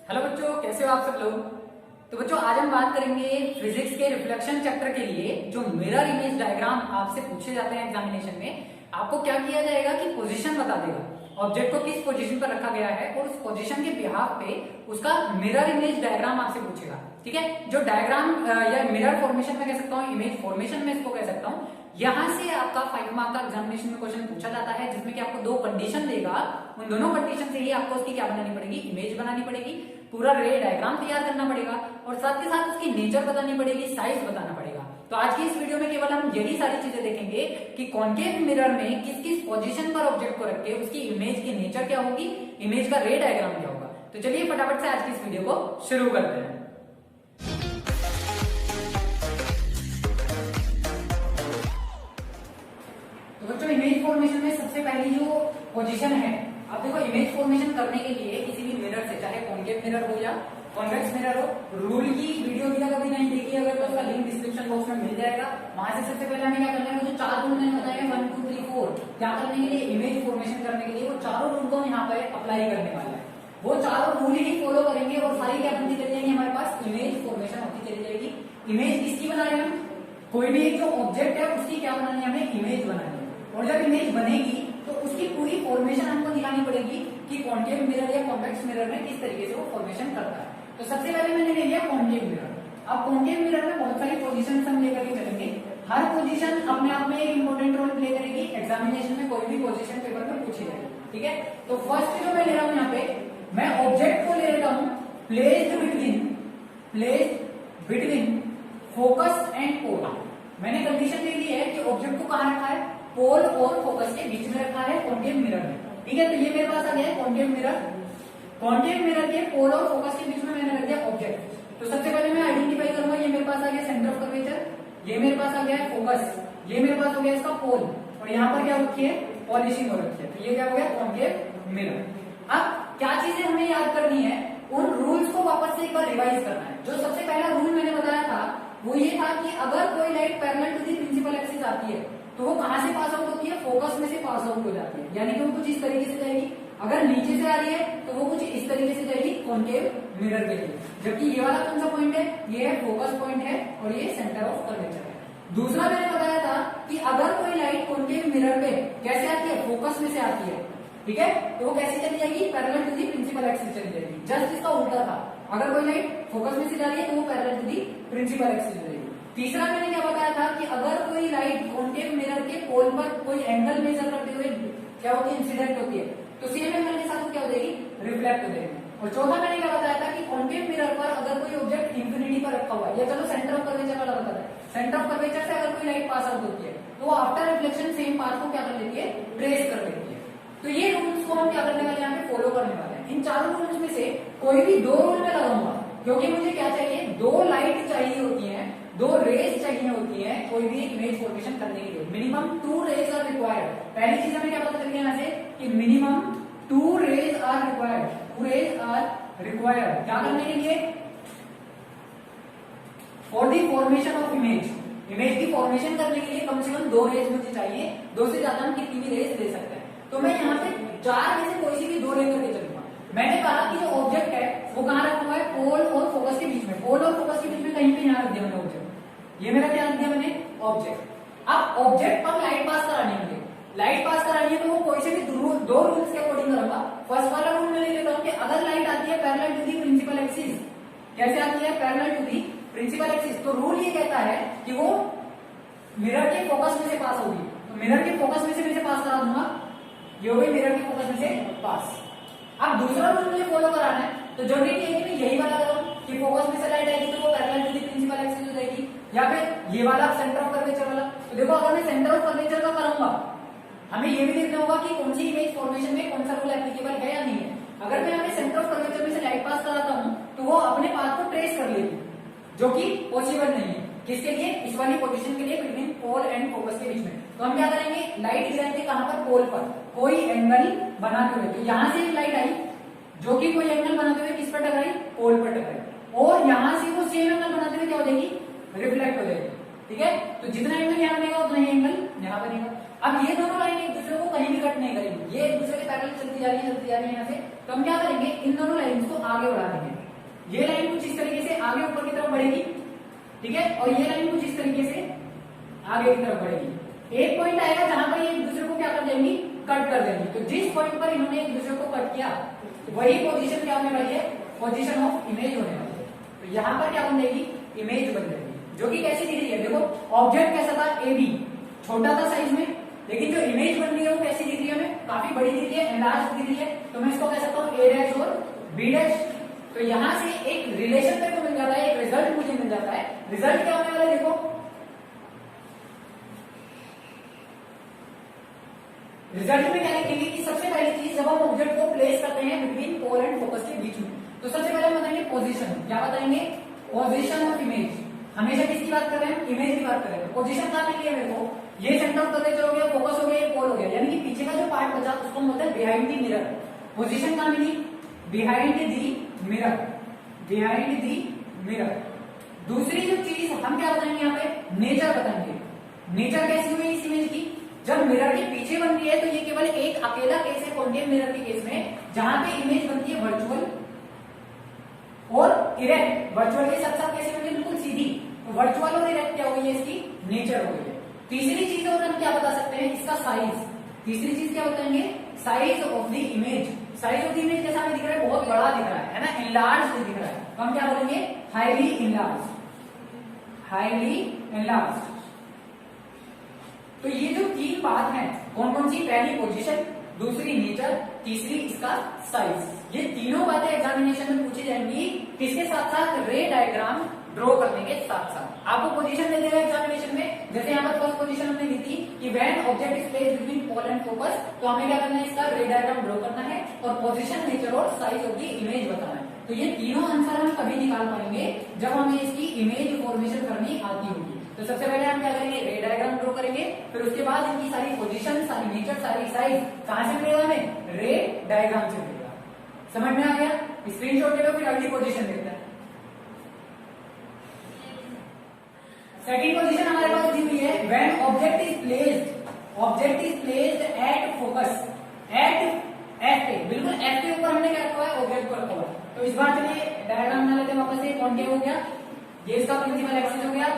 Hello बच्चों, कैसे हो आप सब लोग। तो बच्चों आज हम बात करेंगे फिजिक्स के रिफ्लेक्शन चैप्टर के लिए जो मिरर इमेज डायग्राम आपसे पूछे जाते हैं एग्जामिनेशन में। आपको क्या किया जाएगा कि पोजीशन बता देगा, ऑब्जेक्ट को किस पोजीशन पर रखा गया है और उस पोजीशन के बिहाफ पे उसका मिरर इमेज डायग्राम आपसे पूछेगा। ठीक है, जो डायग्राम या मिरर फॉर्मेशन में कह सकता हूँ, इमेज फॉर्मेशन में इसको कह सकता हूँ। यहां से आपका 5 मार्क का एग्जामिनेशन में क्वेश्चन पूछा जाता है जिसमें कि आपको 2 कंडीशन देगा। उन दोनों कंडीशन से ही आपको उसकी क्या बनानी पड़ेगी, इमेज बनानी पड़ेगी, पूरा रे डायग्राम तैयार करना पड़ेगा और साथ के साथ उसकी नेचर बतानी पड़ेगी, साइज बताना पड़ेगा। तो आज की इस वीडियो में केवल हम यही सारी चीजें देखेंगे कि कॉन्केव मिरर में किस किस पोजीशन पर ऑब्जेक्ट को रख के उसकी इमेज की नेचर क्या होगी, इमेज का रे डायग्राम क्या होगा। तो चलिए फटाफट से आज की इस वीडियो को शुरू करते हैं। तो बच्चों इमेज फॉर्मेशन में सबसे पहली जो पोजीशन है, अब देखो इमेज फॉर्मेशन करने के लिए किसी भी मिरर से, चाहे कॉन्केव मिरर हो या कॉन्वेक्स मिरर हो, रूल की वीडियो भी कभी नहीं देखी अगर तो उसका लिंक डिस्क्रिप्शन बॉक्स में मिल जाएगा। वहां से सबसे पहले हमें क्या करना है, वो जो 4 रूल मैंने बताए 1 2 3 4 क्या करने के लिए, इमेज फॉर्मेशन करने के लिए वो चारों रूल को यहाँ पे अप्लाई करने वाला है। वो चारों रूल ही फॉलो करेंगे और सारी क्या बनती चली जाएंगी, हमारे पास इमेज फॉर्मेशन होती चली जाएगी। इमेज किसकी बना रहे हैं हम, कोई भी एक जो ऑब्जेक्ट है उसकी क्या बनानी है, हमें इमेज बनानी है। और जब इमेज बनेगी तो उसकी पूरी फॉर्मेशन हमको दिखानी पड़ेगी कि कॉन्केव मिरर या कॉन्वेक्स मिरर में किस तरीके से वो फॉर्मेशन करता है। तो सबसे पहले मैंने ले लिया कॉन्केव मिरर। अब कॉन्केव मिरर में बहुत सारी पोजीशन हम लेकर के चलेंगे। हर पोजीशन अपने आप में एक इंपॉर्टेंट रोल प्ले करेगी, एग्जामिनेशन में कोई भी पोजीशन पेपर में पूछी जाएगी। ठीक है, तो फर्स्ट जो मैं ले रहा हूँ यहाँ पे, मैं ऑब्जेक्ट को ले लेता हूँ placed between focus and pole. मैंने कंडीशन दे दी है कि ऑब्जेक्ट को कहां रखा है, पोल और फोकस के बीच में रखा है कॉन्केव मिरर में। ठीक है, तो ये मेरे पास आ गया है कॉन्केव मिरर। कॉन्केव मिरर के पोल और फोकस के बीच में मैंने रख दिया ऑब्जेक्ट। तो सबसे पहले मैं आइडेंटिफाई करूंगा, ये मेरे पास आ गया सेंटर ऑफ कर्वेचर, ये मेरे पास आ गया है फोकस, ये मेरे पास हो गया इसका पोल और यहाँ पर क्या रखी है, पॉलिशिंग हो रखी है। तो ये क्या हो गया, कॉन्केव मिरर। अब क्या चीजें हमें याद करनी है, उन रूल्स को वापस से एक बार रिवाइज करना है। जो सबसे पहला रूल मैंने बताया था वो ये था कि अगर कोई light parallel to the principal axis आती है तो वो कहां से पास आउट होती है, फोकस में से पास आउट हो जाती है। यानी कि वो कुछ इस तरीके से जाएगी। अगर नीचे से आ रही है तो वो कुछ इस तरीके से जाएगी कॉन्केव मिरर के लिए। जबकि ये वाला कौन सा पॉइंट है, ये है फोकस पॉइंट है और ये सेंटर ऑफ कर्वेचर है। दूसरा मैंने बताया था कि अगर कोई लाइट कॉन्केव मिरर पे कैसे आती है, फोकस में से आती है, ठीक है, तो वो कैसे चली जाएगी, parallel to the principal axis चली जाएगी। जस्ट इसका उल्टा था, अगर कोई लाइट फोकस में से जा रही है तो वो parallel to the principal axis जाएगी। तीसरा मैंने क्या बताया था कि अगर कोई लाइट कॉन्केव मिरर के पोल पर कोई एंगल मेजर करते हुए क्या होती है, इंसिडेंट होती है, तो सेम एंगल के साथ क्या हो जाएगी, रिफ्लेक्ट हो जाएगी। और चौथा मैंने क्या बताया था कि कॉन्केव मिरर पर अगर कोई ऑब्जेक्ट इंफिनिटी पर रखा हुआ है, या चलो सेंटर ऑफ कर्वेचर वाला बता है, सेंटर ऑफ कर्वेचर से अगर कोई लाइट पास आउट होती है तो वो आफ्टर रिफ्लेक्शन सेम पाथ को क्या कर लेती है, ट्रेस कर लेती है। तो ये रूल्स को हम क्या करने वाले, यहाँ पे फॉलो करने वाले हैं। इन चारों रूल्स में से कोई भी 2 रूल में लगाऊंगा, क्योंकि मुझे क्या चाहिए, 2 लाइट चाहिए होती है, 2 रेज चाहिए होती है कोई भी इमेज फॉर्मेशन करने के लिए। Minimum 2 rays are required. पहली चीज हमें क्या पता चल गया यहाँ से कि minimum 2 rays are required, 2 rays are required क्या करने के लिए, for the formation of image. Image की फॉर्मेशन करने के लिए कम से कम 2 रेज मुझे चाहिए, 2 से ज्यादा हम कितनी भी रेज ले सकते हैं। तो मैं यहाँ पे 4 में से कोई सी भी 2 लेकर के चलूंगा। मैंने कहा कि जो ऑब्जेक्ट है वो कहाँ रखा हुआ है, पोल और फोकस के बीच में। पोल और फोकस के बीच में कहीं पे यहाँ रख दिया मैंने ऑब्जेक्ट, ये मेरा क्या रख दिया मैंने, ऑब्जेक्ट। अब ऑब्जेक्ट पर लाइट पास करानी है, लाइट पास करानी है तो वो कोई से भी 2 रूल्स के अकॉर्डिंग करूंगा। फर्स्ट वाला रूल मैं ले लेता हूँ कि अगर लाइट आती है parallel to the principal axis, कैसे आती है, parallel to the principal axis, तो रूल ये कहता है कि वो मिरर के फोकस में से पास होगी। तो मिरर के फोकस में से पास करा दूंगा, ये हो गई मिरर के फोकस में से पास। अब दूसरा रूल मुझे फॉलो कराना है, तो जरूरी नहीं है कि मैं यही वाला करूं कि फोकस में से लाइट आएगी तो वो parallel to the principal axis हो जाएगी, या फिर ये वाला सेंटर ऑफ कर्वेचर वाला। तो देखो अगर मैं सेंटर ऑफ कर्वेचर का करूंगा, हमें ये भी देखना होगा कि कौन सी इमेज फॉर्मेशन में कौन सा रूल एप्लीकेबल है या नहीं है। अगर मैं हमें सेंटर ऑफ कर्वेचर में से लाइट पास कराता हूं तो वो अपने पाथ को ट्रेस कर लेगी, जो कि पॉसिबल नहीं है। किसके लिए, इस वाली पोजीशन के लिए, बिटवीन पोल एंड फोकस के बीच में। तो हम क्या करेंगे, लाइट गिराएंगे कहां पर, पोल पर, कोई एंगल बनाते हुए। तो यहां से एक लाइट आई जो कि कोई एंगल बनाते हुए किस पर टकराई, पोल पर टकराई, और यहां से वो सेम एंगल बनाते हुए क्या हो जाएगी, रिफ्लेक्ट हो जाएगी। ठीक है, तो जितना एंगल यहाँ बनेगा उतना ही एंगल यहाँ बनेगा। अब ये दोनों लाइन एक दूसरे को कहीं भी कट नहीं करेंगे, ये एक दूसरे के पैरेलल चलती जा रही है यहाँ से। तो हम क्या करेंगे, इन दोनों लाइन को आगे बढ़ा देंगे। ये लाइन कुछ इस तरीके से आगे ऊपर की तरफ बढ़ेगी, ठीक है, और ये लाइन कुछ इस तरीके से आगे की तरफ बढ़ेगी। एक पॉइंट आएगा जहां पर ये एक दूसरे को क्या कर देंगी, कट कर देंगी। तो जिस पॉइंट पर इन्होंने एक दूसरे को कट किया वही पोजीशन क्या होने वाली है, पोजीशन ऑफ इमेज होने वाली है। तो यहाँ पर क्या बन जाएगी, इमेज बन जाएगी, जो कि कैसी दिख रही है, देखो ऑब्जेक्ट कैसा था, ए बी, छोटा था साइज में, लेकिन जो इमेज बन रही है वो कैसी दिख रही है, हमें काफी बड़ी दिख रही है, एनलार्ज दिख रही है। तो मैं इसको कह सकता हूँ ए डैश और बी डैश। तो यहां से एक रिलेशन मेरे को मिल जाता है, एक रिजल्ट मुझे मिल जाता है। रिजल्ट क्या होने वाला है, देखो रिजल्ट में क्या लिखेंगे कि सबसे पहली चीज जब हम ऑब्जेक्ट को प्लेस करते हैं बिटवीन पोल एंड फोकस के बीच में, तो सबसे पहले हम बताएंगे पोजीशन। क्या बताएंगे, पोजीशन ऑफ इमेज। हमेशा किसकी बात कर रहे हैं, इमेज की बात कर रहे हैं। पोजीशन कहां मिली है मेरे को, ये सेंटर ऑफ कर्वेचर हो गया, फोकस हो गया, ये पोल हो गया, यानी कि पीछे का जो पार्ट बचा उसको हम बोलते हैं बिहाइंड द मिरर। पोजीशन कहां मिली, behind the mirror, behind the mirror. दूसरी जो चीज हम क्या बताएंगे यहाँ पे, नेचर बताएंगे। नेचर कैसी हुई इस इमेज की, जब मिरर के पीछे बन रही है तो ये केवल एक अकेला केस है कॉन्केव मिरर के केस में, जहां पे इमेज बनती है वर्चुअल और इरेक्ट। वर्चुअल के साथ साथ कैसे बनती है, बिल्कुल सीधी। तो वर्चुअल और इरेक्ट क्या हुई है, इसकी नेचर हो गई है। तीसरी चीज और हम क्या बता सकते हैं, इसका साइज। तीसरी चीज क्या बताएंगे, size of the image. Size of the image कैसा हमें दिख रहा है, बहुत बड़ा दिख रहा है ना, इनलार्ज दिख रहा है। तो हम क्या बोलेंगे, हाईली इनलार्ज, हाईली इनलार्ज। तो ये जो तीन बात है, कौन कौन सी, पहली पोजीशन, दूसरी नेचर, तीसरी इसका साइज। ये तीनों बातें एग्जामिनेशन में पूछी जाएंगी, किसके साथ साथ, रे डायग्राम ड्रॉ करने के साथ साथ। आपको पोजीशन दे देगा एग्जामिनेशन में, जैसे यहाँ पर फर्स्ट पोजीशन हमने दी थी कि when object is placed between pole and focus, तो हमें क्या करना है, इसका रे डायग्राम ड्रॉ करना है और पोजीशन, नेचर और साइज ऑफ द इमेज बताना है। तो ये तीनों आंसर हम कभी निकाल पाएंगे जब हमें इसकी इमेज फॉर्मेशन करनी आती होगी। तो सबसे पहले हम क्या करेंगे, रे डायग्राम ड्रॉ करेंगे, फिर उसके बाद इनकी सारी पोजीशन, सारी नेचर, सारी साइज कहां से मिलेगा, हमें रे डायग्राम से मिलेगा। समझ में आ गया, स्क्रीनशॉट ले लो, फिर अगली पोजीशन देखते हैं। सेकंड पोजीशन हमारे पास दी हुई है, when object is placed at focus at F पे, बिल्कुल एफ के ऊपर हमने क्या रखा है, ऑब्जेक्ट को रखा हुआ है। तो इस बार चलिए डायग्राम बना लेते हैं वापस से। कॉन्केव हो गया, ये इसका प्रिंसिपल एक्सिस हो गया,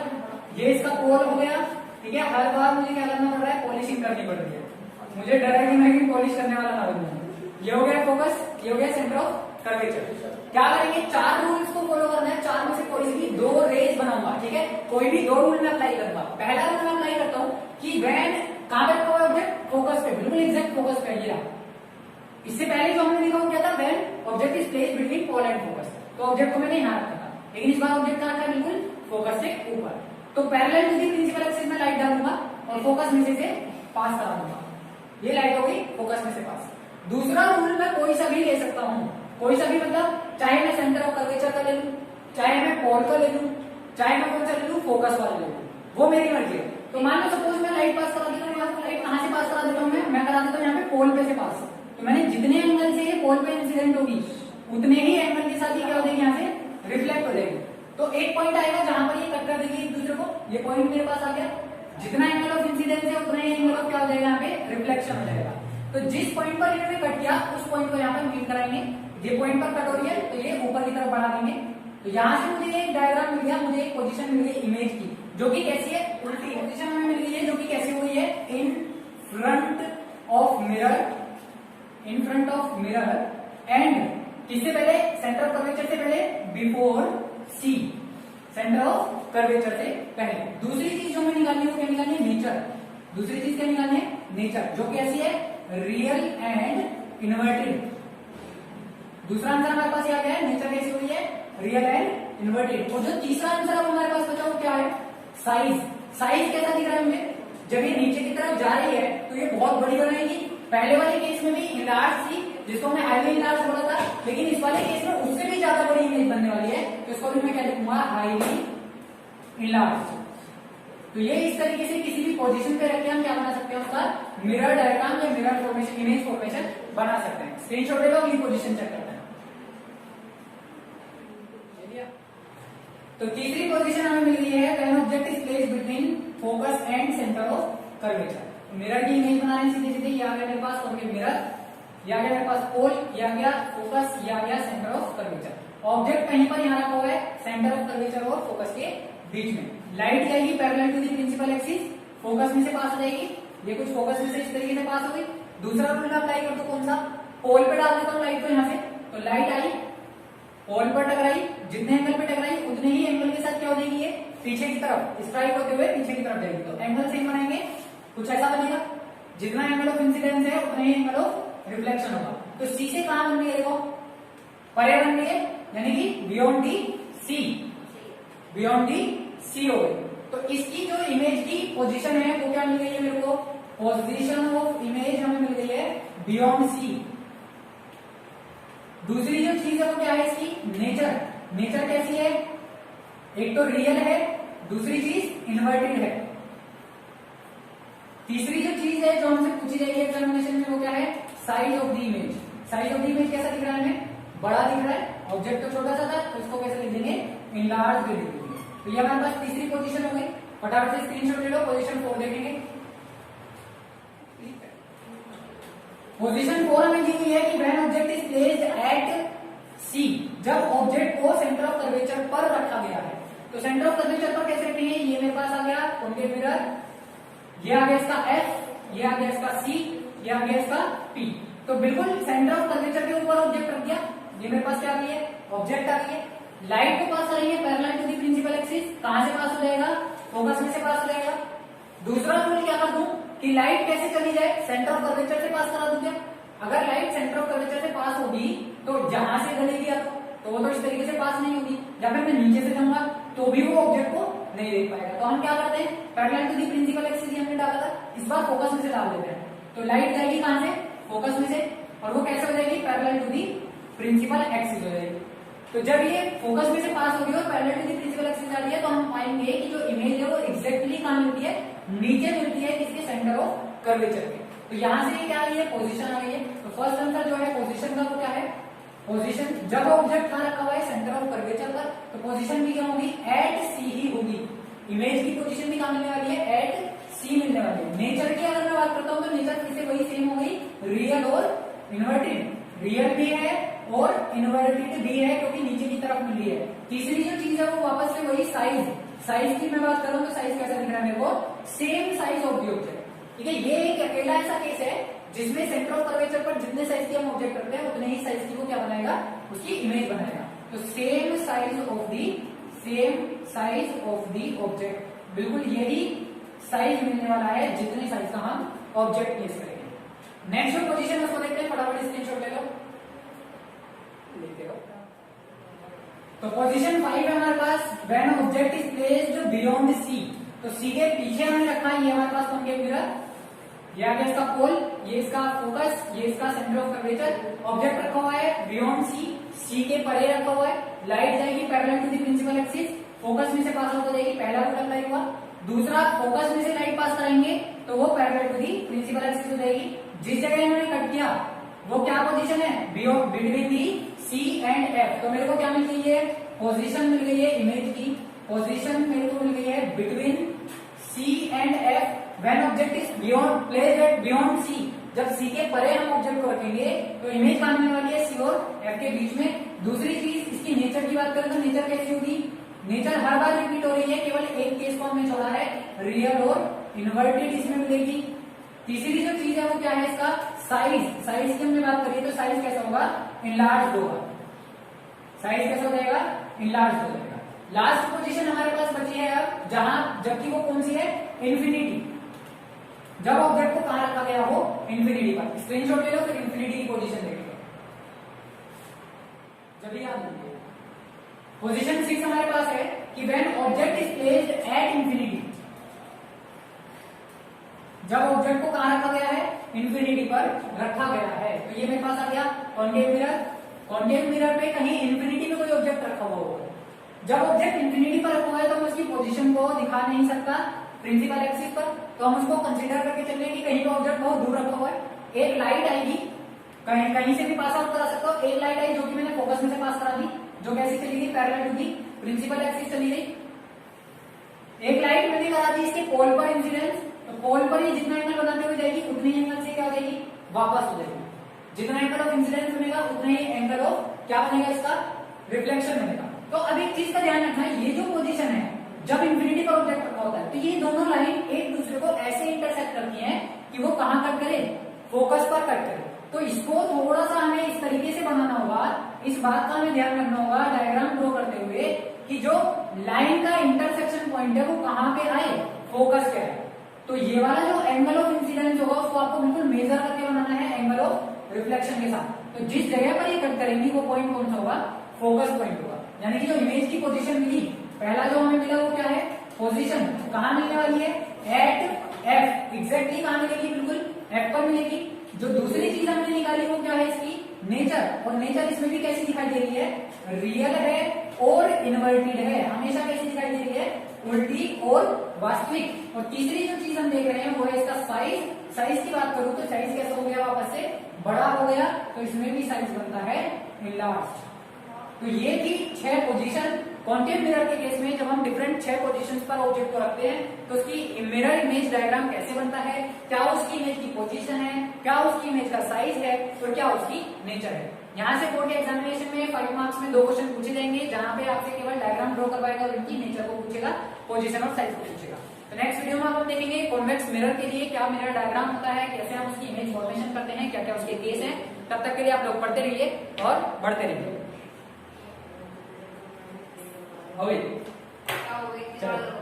ये इसका पोल हो गया, ठीक है। हर बार मुझे क्या करना पड़ रहा है, पॉलिशिंग करनी पड़ रही है, मुझे डर है कि मैं भी पॉलिश करने वाला ना बनूं। ये हो गया फोकस, ये हो गया सेंटर ऑफ कर्वेचर। क्या करेंगे, चार रूल्स को फॉलो करना है, चार में से कोई भी दो रेज बनाऊंगा, ठीक है। कोई भी दो रूल में अप्लाई करूंगा। पहला रूल मैं अप्लाई करता हूँ कि व्हेन कहां पे रखा हुआ ऑब्जेक्ट, फोकस पे, बिल्कुल एग्जैक्ट फोकस पे। ये इससे पहले जो हमने लिखा वो क्या था, when object is placed between pole and focus. तो ऑब्जेक्ट को मैंने यहाँ रखा था, लेकिन इस बार ऑब्जेक्ट कहां था, बिल्कुल फोकस से ऊपर। तो parallel to the principal axis में लाइट डालूंगा और फोकस में से पास करा दूंगा। ये लाइट हो गई फोकस में से पास। दूसरा रूल मैं कोई सा भी ले सकता हूँ, कोई सा भी मतलब चाहे मैं सेंटर ऑफ कर्वेचर का ले लूं, चाहे मैं पोल का ले लूं, चाहे मैं कौन सा ले लूं, फोकस वाला ले लूं, वो मेरी मर्जी है। तो मान लो सपोज मैं लाइट पास करा देता हूँ, यहाँ लाइट कहां से पास करा देता हूँ, मैं करा देता हूँ यहाँ पे पोल पे से पास। तो मैंने जितने एंगल से ये पोल पे इंसिडेंट होगी उतने ही एंगल के साथ ही क्या हो जाएगी, यहाँ से रिफ्लेक्ट हो जाएगी। तो एक पॉइंट आएगा जहां पर ये कट कर देगी एक दूसरे को, ये पॉइंट मेरे पास आ गया। जितना एंगल ऑफ इंसिडेंस है उतना ही एंगल ऑफ क्या हो जाएगा, यहाँ पे रिफ्लेक्शन हो जाएगा। तो जिस पॉइंट पर इन्होंने कट किया उस पॉइंट को यहाँ पर मीट कराएंगे। ये पॉइंट पर कट हो रही है तो ये ऊपर की तरफ बढ़ा देंगे। तो यहाँ से मुझे एक डायग्राम मिल गया, मुझे एक पोजीशन मिल गई इमेज की, जो कि कैसी है, उल्टी पोजीशन हमें मिल गई है, जो कि कैसी हुई है, in front of mirror, in front of mirror and किससे पहले, सेंटर ऑफ कर्वेचर से पहले, before C, centre of curvature से पहले। दूसरी चीज जो हमें निकालनी है वो क्या निकालनी है, नेचर। दूसरी चीज क्या निकालनी है, नेचर, जो कैसी है, रियल एंड इन्वर्टेड। दूसरा आंसर हमारे पास क्या है, नेचर कैसी हुई है, रियल एंड इन्वर्टेड। और जो तीसरा आंसर अब हमारे पास बचा वो क्या है, साइज। साइज कैसा दिख रहा है हमें, जब ये नीचे की तरफ जा रही है तो ये बहुत बड़ी बनाएगी। पहले वाले केस में भी इनलार्ज थी, जिसको मैं हाईली इनलार्ज बोला था, लेकिन इस वाले केस में उससे भी ज्यादा बड़ी इमेज बनने वाली है, तो इसको भी मैं क्या लिखूंगा, हाईली इनलार्ज। तो ये इस तरीके से किसी भी पोजीशन पे रख के हम क्या बना सकते हैं, उसका मिरर डायग्राम या मिरर फॉर्मेशन, इमेज फॉर्मेशन बना सकते हैं। स्क्रीनशॉट ले लो, अगली पोजीशन चेक करते हैं। तो तीसरी पोजीशन हमें मिल गई है, when object is placed between focus and centre of curvature. Mirror की इमेज बना रहे हैं सीधे सीधे, ये आ गया मेरे पास कॉन्केव मिरर, ये आ गया मेरे पास पोल, ये आ गया फोकस, ये आ गया सेंटर ऑफ कर्वेचर। ऑब्जेक्ट कहीं पर यहाँ रखा हुआ है सेंटर ऑफ कर्वेचर और फोकस के बीच में। लाइट जाएगी parallel to the principal axis, focus में से पास हो जाएगी, ये कुछ फोकस में से इस तरीके से पास हो गई। दूसरा रूल अप्लाई कर दो, कौन सा, पोल पे डाल देता हूँ लाइट को यहाँ से, तो लाइट आई पोल पर टकराई, जितने एंगल पे टकराई उतने ही एंगल के साथ क्या हो जाएगी, ये पीछे की तरफ स्ट्राइक होते हुए पीछे की तरफ जाएगी। तो एंगल सेम बनाएंगे, कुछ ऐसा बनेगा, जितना एंगल ऑफ इंसिडेंस है उतना ही एंगल ऑफ रिफ्लेक्शन होगा। तो सी से कहां बन रही है, देखो परे बन रही है, यानी कि beyond the C, beyond the सी हो गई। तो इसकी जो इमेज की पोजीशन है वो क्या मिल गई है मेरे को, पोजीशन ऑफ इमेज हमें मिल गई है बियॉन्ड सी। दूसरी जो चीज है वो क्या है इसकी, नेचर। नेचर कैसी है, एक तो रियल है, दूसरी चीज इन्वर्टेड है। तीसरी जो चीज है जो हमसे पूछी जाएगी एग्जामिनेशन में वो क्या है, size of the image. Size of the image कैसा दिख रहा है हमें, बड़ा दिख रहा है, ऑब्जेक्ट तो छोटा सा था, तो इसको कैसे लिख देंगे, इनलार्ज लिख देंगे। तो ये हमारे पास तीसरी पोजीशन हो गई। फटाफट से स्क्रीनशॉट ले लो, पोजीशन 4 देखेंगे। पोजीशन 4 हमें दी हुई है कि when object is placed at C, जब ऑब्जेक्ट को सेंटर ऑफ कर्वेचर पर रखा गया है। तो सेंटर ऑफ कर्वेचर पर कैसे रखेंगे, ये मेरे पास आ गया कॉन्केव मिरर, ये आ गया इसका एफ, ये आ गया इसका सी, ये आ गया इसका पी। तो बिल्कुल सेंटर ऑफ कर्वेचर के ऊपर ऑब्जेक्ट रख दिया, ये मेरे पास क्या आ गई है, ऑब्जेक्ट आ गई है। लाइट को पास आ रही है parallel to the principal axis, कहां से पास हो जाएगा, फोकस में से पास हो जाएगा। दूसरा रूल क्या कर दूं कि लाइट कैसे चली जाए, सेंटर ऑफ कर्वेचर से पास करा दूं क्या। अगर लाइट सेंटर ऑफ कर्वेचर से पास होगी तो जहां से गलेगी तो वो तो इस तरीके से पास नहीं होगी, या फिर मैं नीचे से जाऊंगा तो भी वो ऑब्जेक्ट को नहीं देख पाएगा। तो हम क्या करते हैं, parallel to the principal axis हमने डाला था, इस बार फोकस में से डाल देते हैं। तो लाइट जाएगी कहां से, फोकस में से, और वो कैसे हो जाएगी, parallel to the principal axis हो जाएगी। तो जब ये फोकस में से पास होगी और parallel to the principal axis जा रही है, तो हम पाएंगे कि जो इमेज है वो एग्जैक्टली कहां मिलती है, नीचे मिलती है इसके सेंटर ऑफ कर्वेचर के। तो यहां से क्या आई है, पोजीशन आ गई है। तो फर्स्ट आंसर जो है पोजीशन का वो क्या है, पोजीशन, जब ऑब्जेक्ट कहां रखा हुआ है, सेंटर ऑफ कर्वेचर पर, तो पोजीशन भी क्या होगी, एट सी ही होगी। इमेज की पोजीशन भी कहां मिलने वाली है, एट सी मिलने वाली है। नेचर की अगर मैं बात करता हूं तो नेचर फिर से वही सेम हो गई, रियल और इन्वर्टेड। रियल भी है और इन्वर्टेड भी है क्योंकि नीचे की तरफ मिली है। तीसरी जो चीज है वो वापस से वही साइज। साइज की मैं बात करूं तो साइज कैसा दिख रहा है मेरे को, same size of the object. ठीक है, ये एक अकेला ऐसा केस है जिसमें सेंटर ऑफ कर्वेचर पर जितने साइज के हम ऑब्जेक्ट रखते हैं उतने ही साइज की वो क्या बनाएगा, उसकी इमेज बनाएगा। तो same size of the object, बिल्कुल यही साइज मिलने वाला है जितने साइज का हम ऑब्जेक्ट प्लेस करेंगे। नेक्स्ट जो पोजीशन उसको देखते हैं, फटाफट स्क्रीनशॉट ले लो, लिखते हो। तो पोजीशन 5 है हमारे पास, when object is placed beyond C. तो सी के पीछे हमने रखा है, ये हमारे पास कॉन्केव मिरर, ये आ गया इसका पोल, ये इसका फोकस, ये इसका सेंटर ऑफ कर्वेचर। ऑब्जेक्ट रखा हुआ है बियॉन्ड सी, सी के परे रखा हुआ है। लाइट जाएगी parallel to the principal axis, focus में से पास आउट हो जाएगी, पहला रूल अप्लाई हुआ। दूसरा, फोकस में से लाइट पास कराएंगे तो वो parallel to the principal axis हो जाएगी। जिस जगह इन्होंने कट किया वो क्या पोजीशन है, between the C and F. तो मेरे को क्या मिल गई है, पोजीशन मिल गई है इमेज की, पोजीशन मेरे को मिल गई है between C and F when object is beyond placed at beyond C. जब सी के परे हम ऑब्जेक्ट को रखेंगे तो इमेज कहां मिलने वाली है, सी और एफ के बीच में। दूसरी चीज, इसकी नेचर की बात करें तो नेचर कैसी होगी, नेचर हर बार रिपीट हो रही है, केवल एक केस को हमने छोड़ा है, रियल और इन्वर्टेड इसमें मिलेगी। तीसरी जो चीज है वो क्या है, इसका साइज। साइज की हमने बात करी तो साइज कैसा होगा, इनलार्ज होगा। साइज कैसा हो जाएगा, इनलार्ज हो जाएगा। लास्ट पोजीशन हमारे पास बची है अब, जहां जबकि वो कौन सी है, इन्फिनिटी। जब ऑब्जेक्ट को कहां रखा गया हो, इन्फिनिटी पर। स्क्रीनशॉट ले लो, फिर इन्फिनिटी की पोजीशन देखेंगे, जब याद रखिए। पोजीशन 6 हमारे पास है कि when object is placed at infinity. जब ऑब्जेक्ट को कहां रखा गया है, इन्फिनिटी पर रखा गया है। तो ये मेरे पास आ गया कॉन्केव मिरर। कॉन्केव मिरर पे कहीं इन्फिनिटी में कोई ऑब्जेक्ट रखा हुआ होगा। जब ऑब्जेक्ट इन्फिनिटी पर रखा हुआ है तो मैं उसकी पोजीशन को दिखा नहीं सकता प्रिंसिपल एक्सिस पर, तो हम उसको कंसीडर करके चल रहे हैं कि कहीं पर ऑब्जेक्ट बहुत दूर रखा हुआ है। एक लाइट आएगी, कहीं से भी पास आउट करा सकता हूं। एक लाइट आई जो कि मैंने फोकस में से पास करा दी, जो कैसी चली गई, parallel to the principal axis चली गई। एक लाइट मैंने करा दी इसके पोल पर इंसिडेंस, तो पोल पर ही जितना एंगल बनाते हुए जाएगी उतने ही एंगल से क्या हो जाएगी, वापस हो जाएगी। जितना एंगल ऑफ इंसिडेंस बनेगा उतना ही एंगल ऑफ क्या बनेगा, इसका रिफ्लेक्शन बनेगा। तो अब एक चीज का ध्यान रखना है, ये जो पोजीशन है जब इंफिनिटी पर ऑब्जेक्ट रखा होता है तो ये दोनों लाइन एक दूसरे को ऐसे इंटरसेक्ट करती हैं कि वो कहां कट करे, फोकस पर कट करे। तो इसको थोड़ा सा हमें इस तरीके से बनाना होगा, इस बात का हमें ध्यान रखना होगा डायग्राम ड्रॉ करते हुए कि जो लाइन का इंटरसेक्शन पॉइंट है वो कहां पे आए, फोकस पे आए। तो ये वाला जो एंगल ऑफ इंसिडेंस होगा उसको आपको बिल्कुल मेजर करके बनाना है एंगल ऑफ रिफ्लेक्शन के साथ। तो जिस जगह पर ये कट करेंगी वो पॉइंट कौन सा होगा, फोकस पॉइंट होगा। यानी कि जो इमेज की पोजीशन मिली, पहला जो हमें मिला वो क्या है, पोजीशन कहां मिलने वाली है, एट एफ, एग्जैक्टली कहां मिलेगी, बिल्कुल एफ पर मिलेगी। जो दूसरी चीज हमने निकाली वो क्या है, इसकी नेचर, और नेचर इसमें भी कैसी दिखाई दे रही है, रियल है और इन्वर्टेड है, हमेशा कैसी दिखाई दे रही है, उल्टी और वास्तविक। और तीसरी जो चीज हम देख रहे हैं वो है इसका साइज। साइज की बात करूं तो साइज कैसा हो गया, वापस से बड़ा हो गया, तो इसमें भी साइज बनता है इनलार्ज। तो ये थी 6 पोजीशन। कॉन्केव मिरर के केस में जब हम डिफरेंट 6 पोजीशंस पर ऑब्जेक्ट को रखते हैं तो उसकी मिरर इमेज डायग्राम कैसे बनता है, क्या उसकी इमेज की पोजीशन है, क्या उसकी इमेज का साइज है, और क्या उसकी नेचर है। यहाँ से बोर्ड के एग्जामिनेशन में 5 मार्क्स में 2 क्वेश्चन पूछे जाएंगे, जहां पे आपसे केवल डायग्राम ड्रॉ करवाएगा और इनकी नेचर को पूछेगा, पोजीशन और साइज को पूछेगा। तो नेक्स्ट वीडियो में हम देखेंगे कॉन्वेक्स मिरर के लिए क्या मिरर डायग्राम होता है, कैसे हम उसकी इमेज फॉर्मेशन करते हैं, क्या क्या उसके केस हैं। तब तक के लिए आप लोग पढ़ते रहिए और बढ़ते रहिए। चलो